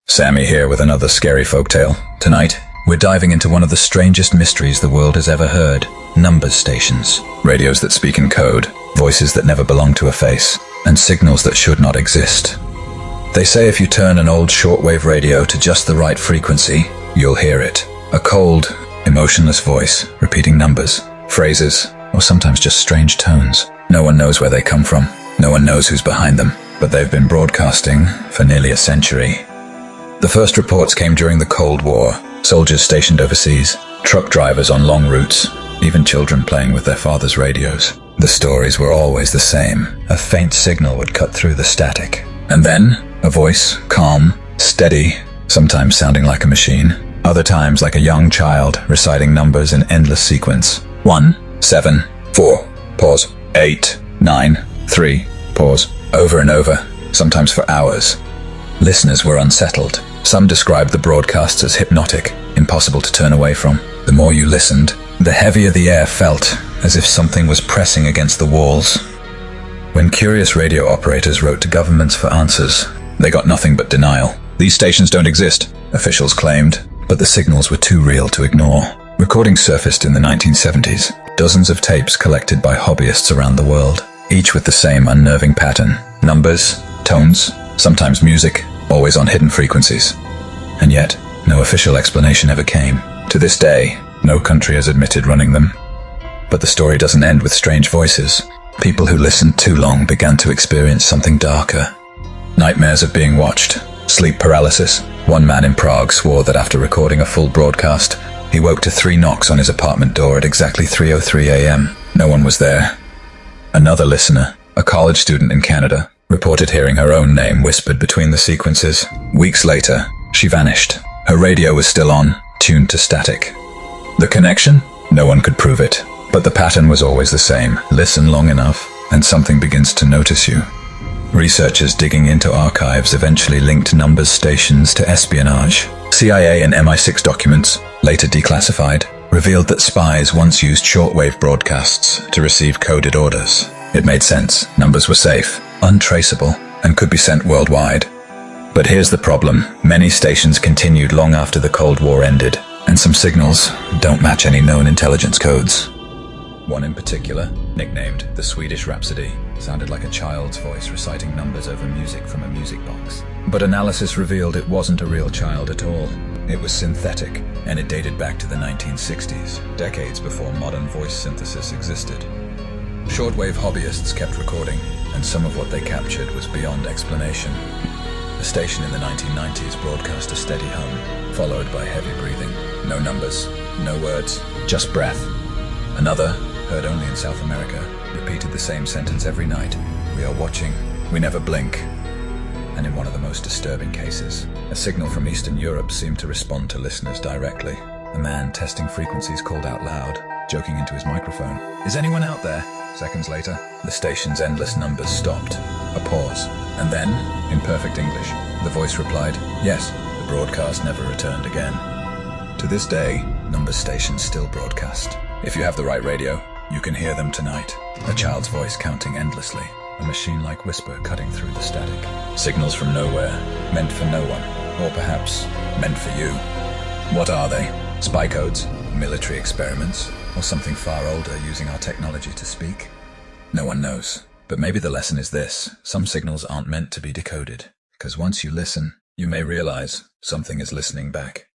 Sammy here with another scary folktale. Tonight, we're diving into one of the strangest mysteries the world has ever heard. Numbers stations. Radios that speak in code, voices that never belong to a face, and signals that should not exist. They say if you turn an old shortwave radio to just the right frequency, you'll hear it. A cold, emotionless voice, repeating numbers, phrases, or sometimes just strange tones. No one knows where they come from. No one knows who's behind them, but they've been broadcasting for nearly a century. The first reports came during the Cold War. Soldiers stationed overseas, truck drivers on long routes, even children playing with their father's radios. The stories were always the same. A faint signal would cut through the static. And then, a voice, calm, steady, sometimes sounding like a machine, other times like a young child reciting numbers in endless sequence. 1, 7, 4, pause, 8, 9, 3, pause, over and over, sometimes for hours. Listeners were unsettled. Some described the broadcasts as hypnotic, impossible to turn away from. The more you listened, the heavier the air felt, as if something was pressing against the walls. When curious radio operators wrote to governments for answers, they got nothing but denial. These stations don't exist, officials claimed, but the signals were too real to ignore. Recordings surfaced in the 1970s, dozens of tapes collected by hobbyists around the world, each with the same unnerving pattern. Numbers, tones, sometimes music, always on hidden frequencies. And yet, no official explanation ever came. To this day, no country has admitted running them. But the story doesn't end with strange voices. People who listened too long began to experience something darker. Nightmares of being watched, sleep paralysis. One man in Prague swore that after recording a full broadcast, he woke to 3 knocks on his apartment door at exactly 3:03 a.m. No one was there. Another listener, a college student in Canada, reported hearing her own name whispered between the sequences. Weeks later, she vanished. Her radio was still on, tuned to static. The connection? No one could prove it. But the pattern was always the same. Listen long enough, and something begins to notice you. Researchers digging into archives eventually linked numbers stations to espionage. CIA and MI6 documents, later declassified, revealed that spies once used shortwave broadcasts to receive coded orders. It made sense. Numbers were safe, untraceable, and could be sent worldwide. But here's the problem. Many stations continued long after the Cold War ended, and some signals don't match any known intelligence codes. One in particular, nicknamed the Swedish Rhapsody, sounded like a child's voice reciting numbers over music from a music box. But analysis revealed it wasn't a real child at all. It was synthetic, and it dated back to the 1960s, decades before modern voice synthesis existed. Shortwave hobbyists kept recording, and some of what they captured was beyond explanation. A station in the 1990s broadcast a steady hum, followed by heavy breathing. No numbers, no words, just breath. Another, heard only in South America, repeated the same sentence every night. We are watching, we never blink. And in one of the most disturbing cases, a signal from Eastern Europe seemed to respond to listeners directly. A man testing frequencies called out loud, joking into his microphone, "Is anyone out there?" Seconds later, the station's endless numbers stopped. A pause. And then, in perfect English, the voice replied, "Yes." The broadcast never returned again. To this day, number stations still broadcast. If you have the right radio, you can hear them tonight. A child's voice counting endlessly. A machine-like whisper cutting through the static. Signals from nowhere, meant for no one. Or perhaps, meant for you. What are they? Spy codes? Military experiments? Or something far older using our technology to speak? No one knows. But maybe the lesson is this. Some signals aren't meant to be decoded. Because once you listen, you may realize something is listening back.